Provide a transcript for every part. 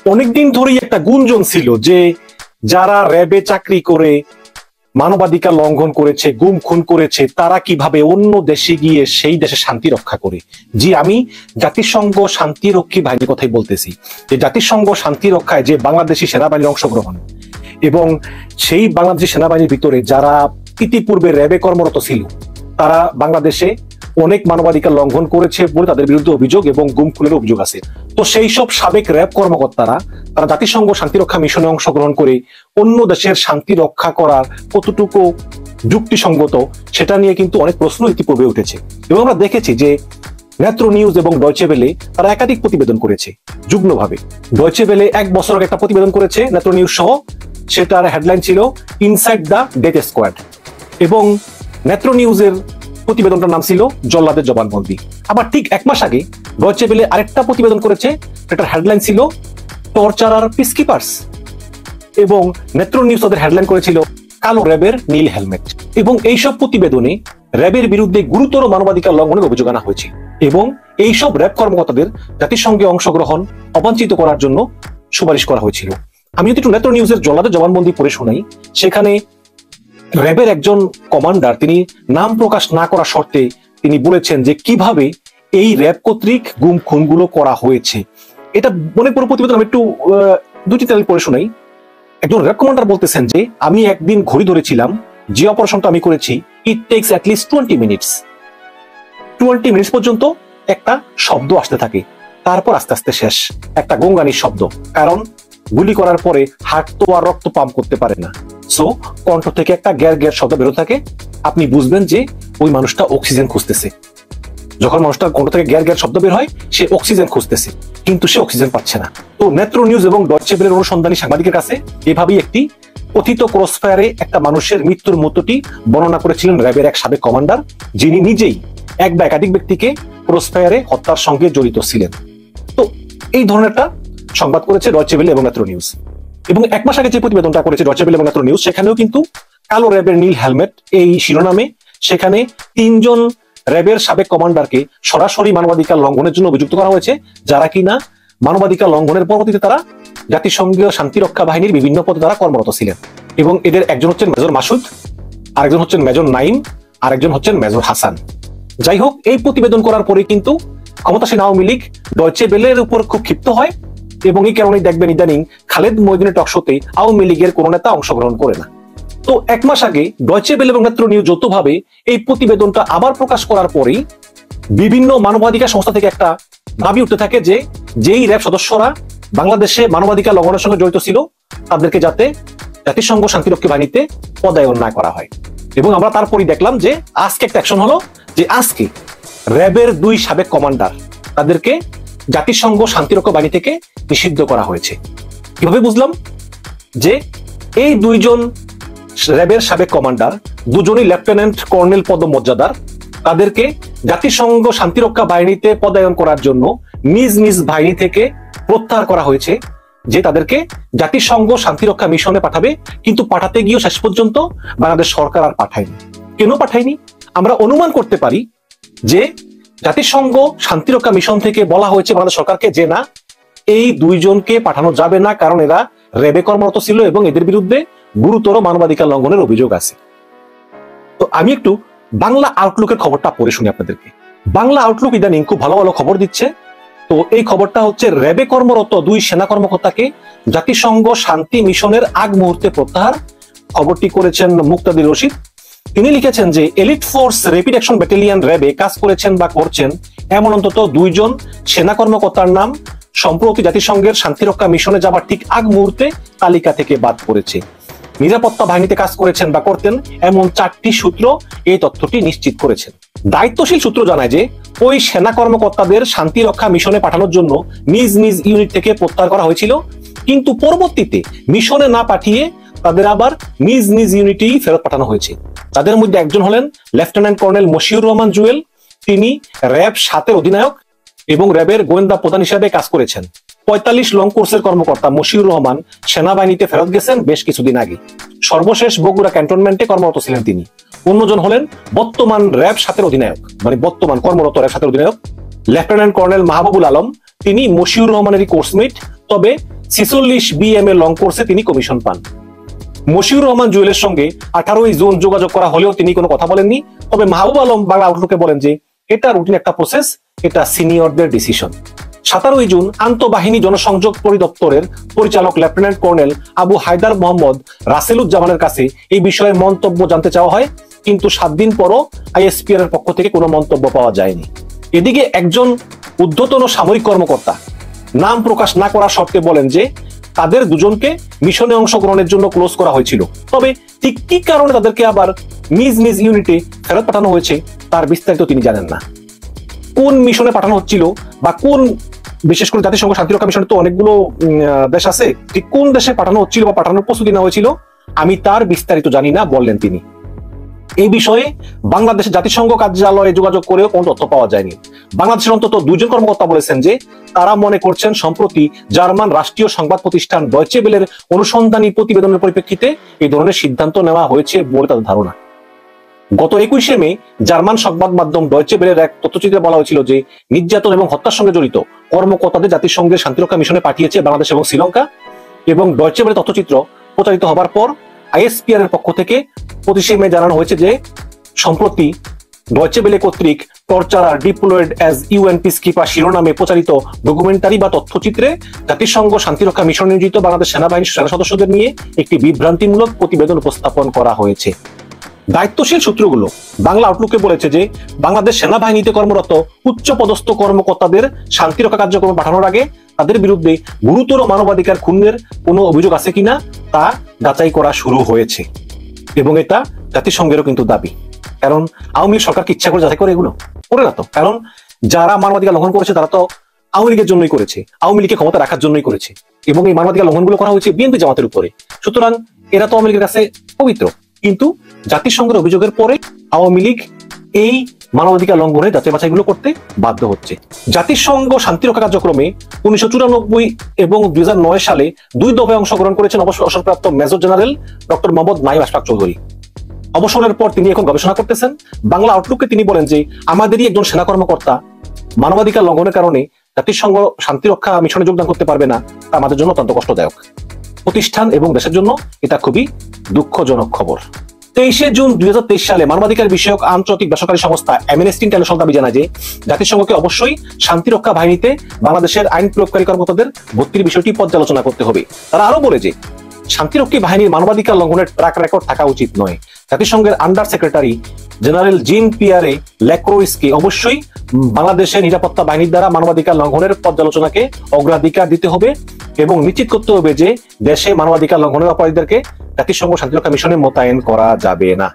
অনেকদিন ধরেই একটা গুঞ্জন ছিল যে যারা র্যাবে চাকরি করে মানবাধিকার লঙ্ঘন করেছে, গুম খুন করেছে, তারা কিভাবে অন্য দেশে গিয়ে সেই দেশে শান্তি রক্ষা করে। জি, আমি জাতিসংঘ শান্তিরক্ষী বাহিনীর কথাই বলতেছি। যে জাতিসংঘ শান্তি রক্ষায় যে বাংলাদেশি সেনাবাহিনীর অংশগ্রহণ এবং সেই বাংলাদেশি সেনাবাহিনীর ভিতরে যারা ইতিপূর্বে র্যাবে কর্মরত ছিল, তারা বাংলাদেশে অনেক মানবাধিকার লঙ্ঘন করেছে বলে তাদের বিরুদ্ধে অভিযোগ এবং গুম খুনের অভিযোগ আছে। তো সেই সব সাবেক র্যাব কর্মকর্তারা তারা জাতিসংঘ শান্তিরক্ষা মিশনে অংশগ্রহণ করে অন্য দেশের শান্তি রক্ষা করার কতটুকু যুক্তিসঙ্গত সেটা নিয়ে কিন্তু অনেক প্রশ্ন ইতিপূর্বে উঠেছে। এবং আমরা দেখেছি যে নেত্র নিউজ এবং ডয়চে ভেলে তারা একাধিক প্রতিবেদন করেছে যুগ্মভাবে। ডয়চে ভেলে 1 বছর আগে একটা প্রতিবেদন করেছে নেত্র নিউজ সহ, সেটার হেডলাইন ছিল ইনসাইড দ্য ডেথ স্কোয়াড, এবং নেত্র নিউজের প্রতিবেদনটার নাম ছিল জল্লাদের জবানবন্দি। আবার ঠিক 1 মাস আগে ডয়চে ভেলে আরেকটা প্রতিবেদন করেছে, এটার হেডলাইন ছিল টর্চারার পিসকিপার্স, এবং নেত্র নিউজ তাদের হেডলাইন করেছিল কালো র্যাবের নীল হেলমেট। এবং এইসব প্রতিবেদনে র্যাবের বিরুদ্ধে গুরুতর মানবাধিকার লঙ্ঘনের অভিযোগ আনা হয়েছে এবং এইসব র্যাব কর্মকর্তাদের জাতিসংঘে অংশগ্রহণ অবাঞ্ছিত করার জন্য সুপারিশ করা হয়েছিল। আমি যদি একটু নেত্র নিউজের জল্লাদের জবানবন্দি পড়ে শোনাই, সেখানে র্যাবের একজন কমান্ডার তিনি নাম প্রকাশ না করা শর্তে তিনি বলেছেন যে কিভাবে এই র্যাব কর্তৃক গুম খুনগুলো করা হয়েছে। এটা মনে পুরো প্রতিবেদন আমি একটু 2টি তারিখ পড়ে শোনাই। একজন র্যাব কমান্ডার বলতেছেন যে আমি একদিন ঘড়ি ধরেছিলাম, যে অপারেশনটা আমি করেছি ইট tax at least 20 minutes. 20 minutes পর্যন্ত একটা শব্দ আসতে থাকে, তারপর আস্তে আস্তে শেষ, একটা গঙ্গানির শব্দ। কারণ গুলি করার পরে হার্ট তো আর রক্ত পাম্প করতে পারে না, সো কণ্ঠ থেকে একটা গ্যার গ্যার শব্দ বেরোতে থাকে। আপনি বুঝবেন যে ওই মানুষটা অক্সিজেন খুঁজতেছে। যখন মানুষটার কণ্ঠ থেকে গ্যার গ্যার শব্দ বের হয়, সে অক্সিজেন খুঁজতেছে, কিন্তু সে অক্সিজেন পাচ্ছে না। তো নেত্র নিউজ এবং ডয়চে ভেলের অনুসন্ধানী সাংবাদিকের কাছে এভাবেই একটি কথিত ক্রসফায়ারে একটা মানুষের মৃত্যুর মতোটি বর্ণনা করেছিলেন র্যাবের এক সাবেক কমান্ডার, যিনি নিজেই এক বা একাধিক ব্যক্তিকে ক্রসফায়ারে হত্যার সঙ্গে জড়িত ছিলেন। তো এই ধরনের একটা সংবাদ করেছে ডয়চে ভেলে এবং নেত্র নিউজ। এবং 1 মাস আগে যে প্রতিবেদনটা করেছে ডয়চে ভেলে এবং নেত্র নিউজ, সেখানেও কিন্তু কালো র্যাবের নীল হেলমেট এই শিরোনামে সেখানে 3 জন র্যাবের সাবেক কমান্ডারকে সরাসরি মানবাধিকার লঙ্ঘনের জন্য অভিযুক্ত করা হয়েছে, যারা কিনা মানবাধিকার লঙ্ঘনের পরবর্তীতে তারা জাতিসংঘীয় শান্তিরক্ষা বাহিনীর বিভিন্ন পদে তারা কর্মরত ছিলেন। এবং এদের একজন হচ্ছেন মেজর মাসুদ, আরেকজন হচ্ছেন মেজর নাইম, আরেকজন হচ্ছেন মেজর হাসান। যাই হোক, এই প্রতিবেদন করার পরে কিন্তু ক্ষমতাসীন আওয়ামী লীগ ডয়চে ভেলের উপর খুব ক্ষিপ্ত হয়, এবং এই কারণেই দেখবেন ইদানিং খালেদ মহিউদ্দিনের টকশোতে আওয়ামী লীগের কোন নেতা অংশগ্রহণ করে না। তো 1 মাস আগে ডয়চে ভেলে এবং নেত্র নিউজ যৌথভাবে এই প্রতিবেদনটা আবার প্রকাশ করার পরেই বিভিন্ন মানবাধিকার সংস্থা থেকে একটা দাবি উঠতে থাকে যে যেই র্যাব সদস্যরা বাংলাদেশে মানবাধিকার লঙ্ঘনের সঙ্গে জড়িত ছিল, তাদেরকে যাতে জাতিসংঘ শান্তিরক্ষী বাহিনীতে পদায়ন না করা হয়। এবং আমরা তারপরই দেখলাম যে আজকে একটা অ্যাকশন হলো, যে আজকে র্যাবের 2 সাবেক কমান্ডার তাদেরকে জাতিসংঘ শান্তিরক্ষা বাহিনী থেকে নিষিদ্ধ করা হয়েছে। কিভাবে বুঝলাম? যে এই 2 জন র্যাবের সাবেক কমান্ডার, দুজনই লেফটেন্যান্ট কর্নেল পদমর্যাদার, তাদেরকে জাতিসংঘ শান্তিরক্ষা বাহিনীতে পদায়ন করার জন্য নিজ নিজ বাহিনী থেকে প্রত্যাহার করা হয়েছে, যে তাদেরকে জাতিসংঘ শান্তিরক্ষা মিশনে পাঠাবে। কিন্তু পাঠাতে গিয়েও শেষ পর্যন্ত বাংলাদেশ সরকার আর পাঠায়নি। কেন পাঠায়নি? আমরা অনুমান করতে পারি যে জাতিসংঘ শান্তিরক্ষা মিশন থেকে বলা হয়েছে বাংলাদেশ সরকারকে যে না, এই 2 জনকে পাঠানো যাবে না, কারণ এরা র্যাবে কর্মরত ছিল এবং এদের বিরুদ্ধে গুরুতর মানবাধিকার লঙ্ঘনের অভিযোগ আছে। তো আমি একটু বাংলা আউটলুকের খবরটা পড়ে শুনি আপনাদেরকে। বাংলা আউটলুক ইদানিং খুব ভালো ভালো খবর দিচ্ছে। তো এই খবরটা হচ্ছে র্যাবে কর্মরত 2 সেনা কর্মকর্তাকে জাতিসংঘ শান্তি মিশনের আগ মুহূর্তে প্রত্যাহার। খবরটি করেছেন মুক্তাদির রশিদ। তিনি লিখেছেন যে elite force rapid action battalion র্যাবে কাজ করেছেন বা করছেন এমন অন্তত 2 জন সেনা কর্মকর্তার নাম সম্প্রতি জাতিসংঘের শান্তিরক্ষা মিশনে যাবার ঠিক আগ মুহূর্তে তালিকা থেকে বাদ পড়েছে। নিরাপত্তা বাহিনীতে কাজ করেছেন বা করতেন এমন 4টি সূত্র এই তথ্যটি নিশ্চিত করেছেন। দায়িত্বশীল সূত্র জানায় যে ওই সেনা কর্মকর্তাদের শান্তিরক্ষা মিশনে পাঠানোর জন্য নিজ নিজ ইউনিট থেকে প্রত্যাহার করা হয়েছিল, কিন্তু পরবর্তীতে মিশনে না পাঠিয়ে তাদের আবার নিজ নিজ ইউনিটেই ফেরত পাঠানো হয়েছে। তাদের মধ্যে একজন হলেন লেফটেন্যান্ট কর্নেল মশিউর রহমান জুয়েল। তিনি র্যাব 7-এর অধিনায়ক এবং র্যাবের গোয়েন্দা প্রধান হিসেবে কাজ করেছেন। 45 লং কোর্সের কর্মকর্তা মশিউর রহমান সেনাবাহিনীতে ফেরত গেছেন বেশ কিছুদিন আগে। সর্বশেষ বগুড়া ক্যান্টনমেন্টে কর্মরত ছিলেন তিনি। অন্যজন হলেন বর্তমান র্যাব 7-এর অধিনায়ক, মানে বর্তমান কর্মরত র্যাব 7-এর অধিনায়ক লেফটেন্যান্ট কর্নেল মাহবুবুল আলম। তিনি মশিউর রহমানেরই কোর্সমেট, তবে 46 BM এর লং কোর্সে তিনি কমিশন পান। মশিউর রহমান জুয়েলের সঙ্গে 18ই জুন যোগাযোগ করা হলেও তিনি কোনো কথা বলেননি। তবে মাহবুব আলম বাংলা আউটলুকে বলেন যে এটা রুটিন একটা প্রসেস, এটা সিনিয়রদের ডিসিশন। 17ই জুন আন্তঃবাহিনী জনসংযোগ পরিদপ্তরের পরিচালক লেফটেন্যান্ট কর্নেল আবু হায়দার মোহাম্মদ রাসেলুজ্জামানের কাছে এই বিষয়ে মন্তব্য জানতে চাওয়া হয়, কিন্তু 7 দিন পরও আইএসপিআর এর পক্ষ থেকে কোনো মন্তব্য পাওয়া যায়নি। এদিকে একজন ঊর্ধ্বতন সামরিক কর্মকর্তা নাম প্রকাশ না করার শর্তে বলেন যে তাদের দুজনকে মিশনে অংশগ্রহণের জন্য ক্লোজ করা হয়েছিল, তবে ঠিক কি কারণে তাদেরকে আবার নিজ নিজ ইউনিটে ফেরত পাঠানো হয়েছে তার বিস্তারিত তিনি জানেন না। কোন মিশনে পাঠানো হচ্ছিল বা কোন, বিশেষ করে জাতিসংঘ শান্তিরক্ষা মিশনে তো অনেকগুলো দেশ আছে, ঠিক কোন দেশে পাঠানো হচ্ছিল বা পাঠানোর প্রস্তুতি নেওয়া হয়েছিল আমি তার বিস্তারিত জানি না বললেন তিনি। এই বিষয়ে বাংলাদেশের জাতিসংঘ কার্যালয়ে যোগাযোগ করেও কোনো তথ্য পাওয়া যায়নি। বাংলাদেশের অন্তত 2 জন কর্মকর্তা বলেছেন যে তারা মনে করছেন সম্প্রতি জার্মান রাষ্ট্রীয় সংবাদ প্রতিষ্ঠান ডয়চে বেলের অনুসন্ধানী প্রতিবেদনের পরিপ্রেক্ষিতে এই ধরনের সিদ্ধান্ত নেওয়া হয়েছে বলে তাদের ধারণা। গত 21শে মে জার্মান সংবাদ মাধ্যম ডয়চে বেলের এক তথ্যচিত্রে বলা হয়েছিল যে নির্যাতন এবং হত্যার সঙ্গে জড়িত কর্মকর্তাদের জাতিসংঘের শান্তিরক্ষা মিশনে পাঠিয়েছে বাংলাদেশ এবং শ্রীলঙ্কা। এবং ডয়চে বেলের তথ্যচিত্র প্রচারিত হবার পর আইএসপিআর এর পক্ষ থেকে 25শে মে জানানো হয়েছে যে সম্প্রতি ডয়চে বেলে কর্তৃক টর্চারার ডিপ্লয়েড অ্যাজ ইউএন পিসকিপার শিরোনামে প্রচারিত ডকুমেন্টারি বা তথ্যচিত্রে জাতিসংঘ শান্তিরক্ষা মিশন নিয়োজিত বাংলাদেশ সেনাবাহিনীর সেনা সদস্যদের নিয়ে একটি বিভ্রান্তিমূলক প্রতিবেদন উপস্থাপন করা হয়েছে। দায়িত্বশীল সূত্রগুলো বাংলা আউটলুকে বলেছে যে বাংলাদেশ সেনাবাহিনীতে কর্মরত উচ্চ পদস্থ কর্মকর্তাদের শান্তিরক্ষা কার্যক্রম পাঠানোর আগে তাদের বিরুদ্ধে গুরুতর মানবাধিকার খুনের কোনো অভিযোগ আছে কিনা তা যাচাই করা শুরু হয়েছে। এবং এটা জাতিসংঘেরও কিন্তু দাবি, কারণ আওয়ামী লীগ সরকারকে ইচ্ছা করে যাচাই করে এগুলো করে না তো, কারণ যারা মানবাধিকার লঙ্ঘন করেছে তারা তো আওয়ামী লীগের জন্যই করেছে, আওয়ামী লীগকে ক্ষমতা রাখার জন্যই করেছে, এবং এই মানবাধিকার লঙ্ঘনগুলো করা হয়েছে বিএনপি জামাতের উপরে। সুতরাং এরা তো আওয়ামী লীগের কাছে পবিত্র, কিন্তু জাতিসংঘের অভিযোগের পরে আওয়ামী লীগ এই মানবাধিকার লঙ্ঘনের যাচাই বাছাইগুলো করতে বাধ্য হচ্ছে। জাতিসংঘ শান্তিরক্ষা কার্যক্রমে 1994 এবং 2009 সালে 2 দফায় অংশগ্রহণ করেছেন অবসরপ্রাপ্ত major general doctor Mohammad Naim Ashfaq Chowdhury. অবসরের পর তিনি এখন গবেষণা করতেছেন। বাংলা আউটলুকে তিনি বলেন যে আমাদেরই একজন সেনা কর্মকর্তা মানবাধিকার লঙ্ঘনের কারণে জাতিসংঘ শান্তিরক্ষা মিশনে যোগদান করতে পারবে না, তা আমাদের জন্য অত্যন্ত কষ্টদায়ক। প্রতিষ্ঠান এবং দেশের জন্য এটা খুবই দুঃখজনক খবর। 23শে জুন 2023 সালে মানবাধিকার বিষয়ক আন্তর্জাতিক বেসরকারি সংস্থা অ্যামনেস্টি ইন্টারন্যাশনাল দাবি জানায় যে জাতিসংঘকে অবশ্যই শান্তিরক্ষা বাহিনীতে বাংলাদেশের আইন প্রয়োগকারী কর্মকর্তাদের ভর্তির বিষয়টি পর্যালোচনা করতে হবে। তারা আরো বলে যে শান্তিরক্ষী বাহিনীর মানবাধিকার লঙ্ঘনের ট্র্যাক রেকর্ড থাকা উচিত নয়। জাতিসংঘের আন্ডার সেক্রেটারি জেনারেল জিন পিয়ারে ল্যাক্রোইসকে অবশ্যই বাংলাদেশের নিরাপত্তা বাহিনীর দ্বারা মানবাধিকার লঙ্ঘনের পর্যালোচনাকে অগ্রাধিকার দিতে হবে এবং নিশ্চিত করতে হবে যে দেশে মানবাধিকার লঙ্ঘনের অপরাধীদেরকে জাতিসংঘ শান্তিরক্ষা মিশনে মোতায়েন করা যাবে না।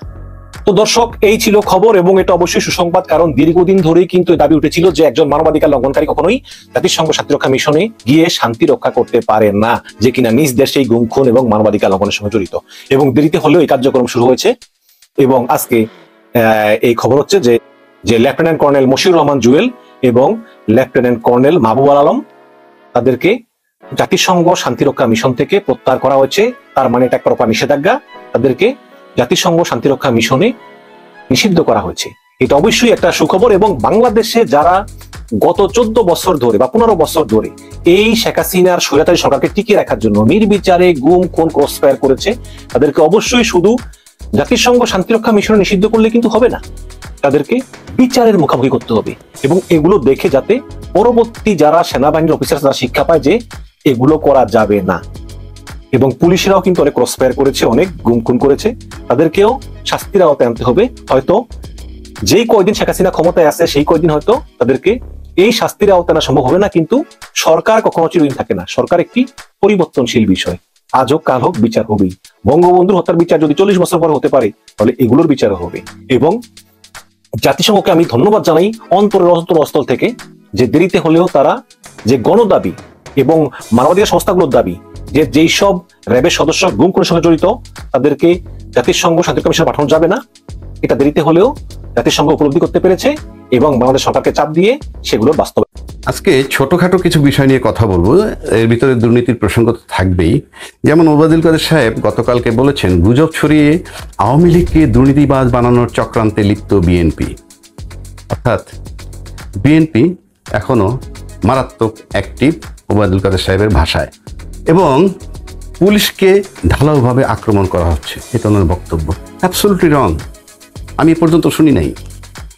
তো দর্শক, এই ছিল খবর, এবং এটা অবশ্যই সুসংবাদ, কারণ দীর্ঘদিন ধরেই কিন্তু দাবি উঠেছিল যে একজন মানবাধিকার লঙ্ঘনকারী কখনোই জাতিসংঘ শান্তিরক্ষা মিশনে গিয়ে শান্তি রক্ষা করতে পারে না, যে কিনা নিজ দেশেই গুম খুন এবং মানবাধিকার লঙ্ঘনের সঙ্গে জড়িত। এবং দেরিতে হলেও এই কার্যক্রম শুরু হয়েছে, এবং আজকে এই খবর হচ্ছে যে লেফটেন্যান্ট কর্নেল মশিউর রহমান জুয়েল এবং লেফটেন্যান্ট কর্নেল মাহবুব আলম তাদেরকে জাতিসংঘ শান্তিরক্ষা মিশন থেকে প্রত্যাহার করা হয়েছে। তার মানে এটা একপ্রকার নিষেধাজ্ঞা, তাদেরকে জাতিসংঘ শান্তিরক্ষা মিশনে নিষিদ্ধ করা হয়েছে। এটা অবশ্যই একটা সুখবর। এবং বাংলাদেশে যারা গত 14 বছর ধরে বা 15 বছর ধরে এই শেখ হাসিনার স্বৈরাচারী সরকারকে টিকিয়ে রাখার জন্য নির্বিচারে গুম খুন ক্রসফায়ার করেছে, তাদেরকে অবশ্যই শুধু জাতিসংঘ শান্তিরক্ষা মিশনে নিষিদ্ধ করলে কিন্তু হবে না, তাদেরকে বিচারের মুখোমুখি করতে হবে। এবং এগুলো দেখে যাতে পরবর্তী যারা সেনাবাহিনীর অফিসার তারা শিক্ষা পায় যে এগুলো করা যাবে না। এবং পুলিশেরাও কিন্তু অনেক ক্রসফায়ার করেছে, অনেক গুম খুন করেছে, তাদেরকেও শাস্তির আওতায় আনতে হবে। হয়তো যেই কয়দিন শেখ হাসিনা ক্ষমতায় আছে সেই কয়দিন হয়তো তাদেরকে এই শাস্তির আওতায় আনা সম্ভব হবে না, কিন্তু সরকার কখনো চিরদিন থাকে না, সরকার একটি পরিবর্তনশীল বিষয়। আজ হোক কাল হোক বিচার হবেই। বঙ্গবন্ধুর হত্যার বিচার যদি 40 বছর পর হতে পারে তাহলে এগুলোর বিচারও হবে। এবং জাতিসংঘকে আমি ধন্যবাদ জানাই অন্তরের অন্তরস্থল থেকে যে দেরিতে হলেও তারা যে গণদাবি এবং মানবাধিকার সংস্থাগুলোর দাবি যে যেই সব র্যাবের সদস্য গুম খুনের সঙ্গে জড়িত তাদেরকে জাতিসংঘ শান্তিরক্ষা মিশনে পাঠানো যাবে না, এটা দেরিতে হলেও জাতিসংঘ উপলব্ধি করতে পেরেছে এবং বাংলাদেশ সরকারকে চাপ দিয়ে সেগুলোর বাস্তব। আজকে ছোটখাটো কিছু বিষয় নিয়ে কথা বলবো, এর ভিতরে দুর্নীতির প্রসঙ্গ তো থাকবেই। যেমন ওবায়দুল কাদের সাহেব গতকালকে বলেছেন গুজব ছড়িয়ে আওয়ামী লীগকে দুর্নীতিবাজ বানানোর চক্রান্তে লিপ্ত বিএনপি। অর্থাৎ বিএনপি এখনো মারাত্মক অ্যাক্টিভ ওবায়দুল কাদের সাহেবের ভাষায়, এবং পুলিশকে ঢালাওভাবে আক্রমণ করা হচ্ছে, এটা ওনার বক্তব্য। অ্যাবসলিউটলি রং। আমি এ পর্যন্ত শুনি নাই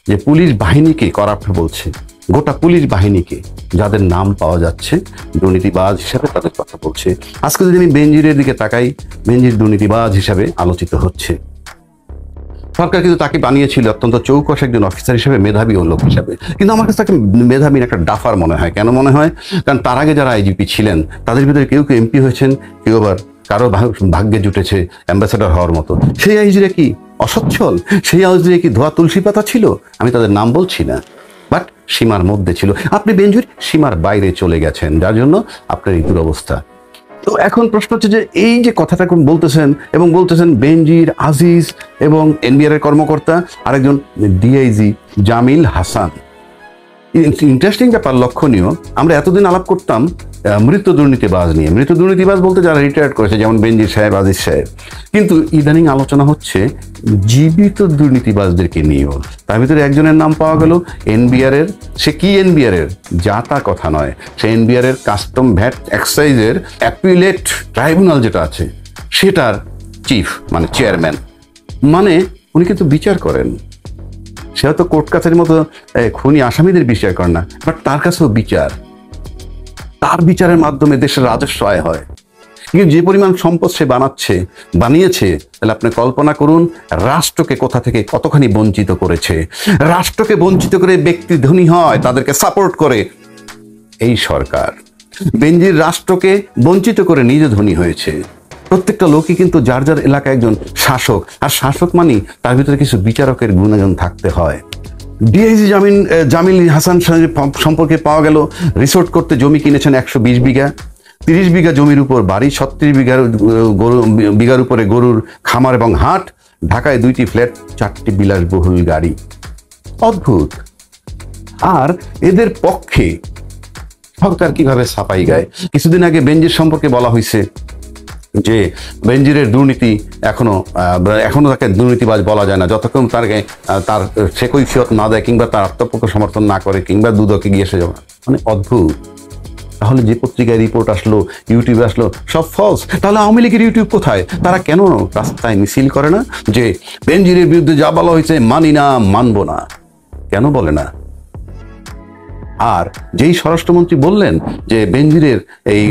যে পুলিশ বাহিনীকে করাপ্ট বলছে, গোটা পুলিশ বাহিনীকে যাদের নাম পাওয়া যাচ্ছে দুর্নীতিবাজ হিসাবে তাদের কথা বলছে। আজকে যদি আমি বেনজিরের দিকে তাকাই, বেনজির দুর্নীতিবাজ হিসাবে আলোচিত হচ্ছে। সরকার কিন্তু তাকে বানিয়েছিল অত্যন্ত চৌকস একজন অফিসার হিসেবে, মেধাবী ও লোক হিসাবে, কিন্তু আমার কাছে তাকে মেধাবী একটা ডাফার মনে হয়। কেন মনে হয়? কারণ তার আগে যারা আইজিপি ছিলেন তাদের ভিতরে কেউ কেউ এমপি হয়েছেন, কেউ আবার কারো ভাগ্যে জুটেছে অ্যাম্বাসেডর হওয়ার মতো। সেই আইজিরা কি অসচ্ছল? সেই আইজিরা কি ধোয়া তুলসী পাতা ছিল? আমি তাদের নাম বলছি না, বাট সীমার মধ্যে ছিল। আপনি বেনজির সীমার বাইরে চলে গেছেন, যার জন্য আপনার এই দুরবস্থা। তো এখন প্রশ্ন হচ্ছে যে এই যে কথাটা বলতেছেন, এবং বলতেছেন বেনজির, আজিজ এবং এনবিআর এর কর্মকর্তা, আরেকজন ডিআইজি জামিল হাসান। ইন্টারেস্টিং ব্যাপার, লক্ষণীয়, আমরা এতদিন আলাপ করতাম মৃত দুর্নীতিবাজ নিয়ে। মৃত দুর্নীতিবাজ বলতে যারা রিটায়ার্ড করেছে, যেমন বেনজির সাহেব, আজিজ সাহেব, কিন্তু ইদানিং আলোচনা হচ্ছে জীবিত দুর্নীতিবাজদেরকে নিয়েও। তার ভিতরে একজনের নাম পাওয়া গেল এনবিআর এর, সে কি এনবিআর এর যা তা কথা নয়, সে এনবিআর এর কাস্টম ভ্যাট এক্সাইজের অ্যাপিলেট ট্রাইব্যুনাল যেটা আছে সেটার চিফ, মানে চেয়ারম্যান। মানে উনি কিন্তু বিচার করেন। সে হয়তো কোর্ট কাছারির মতো খুনি আসামিদের বিচার করে না, বাট তার কাছেও বিচার, তার বিচারের মাধ্যমে দেশের রাজস্ব আয় হয়। কিন্তু যে পরিমাণ সম্পদ সে বানিয়েছে, তাহলে আপনি কল্পনা করুন রাষ্ট্রকে কোথা থেকে কতখানি বঞ্চিত করেছে। রাষ্ট্রকে বঞ্চিত করে ব্যক্তি ধনী হয়, তাদেরকে সাপোর্ট করে এই সরকার। বেনজির রাষ্ট্রকে বঞ্চিত করে নিজে ধনী হয়েছে। প্রত্যেকটা লোকই কিন্তু যার যার এলাকায় একজন শাসক, আর শাসক মানে তার ভিতরে কিছু বিচারকের গুণাগুণ থাকতে হয়। ডিআইজি জামিল হাসান সম্পর্কে পাওয়া গেল রিসোর্ট করতে জমি কিনেছেন 120 বিঘা, 30 বিঘা জমির উপর বাড়ি, 36 বিঘার উপরে গরুর খামার এবং হাট, ঢাকায় 2টি ফ্ল্যাট, 4টি বিলাসবহুল গাড়ি। অদ্ভুত। আর এদের পক্ষে সরকার কিভাবে ছাপাই গায়। কিছুদিন আগে বেনজির সম্পর্কে বলা হয়েছে যে বেনজিরের দুর্নীতি এখনো তাকে দুর্নীতিবাজ বলা যায় না যতক্ষণ তার সে কৈফিয়ত না দেয়, কিংবা তার আত্মপক্ষ সমর্থন না করে, কিংবা দুদকে গিয়ে এসে যাওয়া। মানে অদ্ভুত। তাহলে যে পত্রিকায় রিপোর্ট আসলো, ইউটিউবে আসলো, সব ফলস। তাহলে আওয়ামী লীগের ইউটিউব কোথায়? তারা কেন রাস্তায় মিছিল করে না যে বেনজিরের বিরুদ্ধে যা বলা হয়েছে মানি না, মানবো না? কেন বলে না? আর যেই স্বরাষ্ট্রমন্ত্রী বললেন যে বেনজিরের এই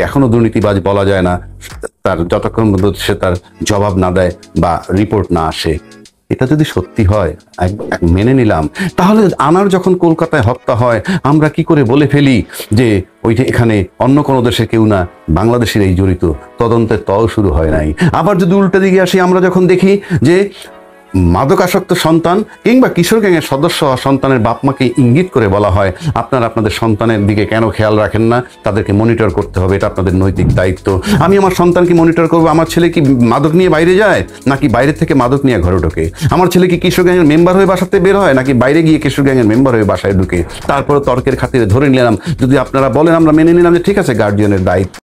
এখনো দুর্নীতিবাজ বলা যায় না, তার যতক্ষণ পর্যন্ত সে তার জবাব না দেয় বা রিপোর্ট না আসে, এটা যদি সত্যি হয় মেনে নিলাম, তাহলে আনার যখন কলকাতায় হত্যা হয় আমরা কি করে বলে ফেলি যে ওইটা এখানে অন্য কোনো দেশে কেউ না, বাংলাদেশের এই জড়িত, তদন্তের তও শুরু হয় নাই। আবার যদি উল্টা দিকে আসি, আমরা যখন দেখি যে মাদকাসক্ত সন্তান কিংবা কিশোর গ্যাংয়ের সদস্য সন্তানের বাপ মাকে ইঙ্গিত করে বলা হয় আপনারা আপনাদের সন্তানের দিকে কেন খেয়াল রাখেন না, তাদেরকে মনিটর করতে হবে, এটা আপনাদের নৈতিক দায়িত্ব। আমি আমার সন্তানকে মনিটর করবো, আমার ছেলে কি মাদক নিয়ে বাইরে যায় নাকি বাইরে থেকে মাদক নিয়ে ঘরে ঢোকে, আমার ছেলে কি কিশোর গ্যাংয়ের মেম্বার হয়ে বাসাতে বের হয় নাকি বাইরে গিয়ে কিশোর গ্যাংয়ের মেম্বার হয়ে বাসায় ঢুকে। তারপরে তর্কের খাতিরে ধরে নিলাম, যদি আপনারা বলেন আমরা মেনে নিলাম যে ঠিক আছে গার্জিয়ানের দায়িত্ব।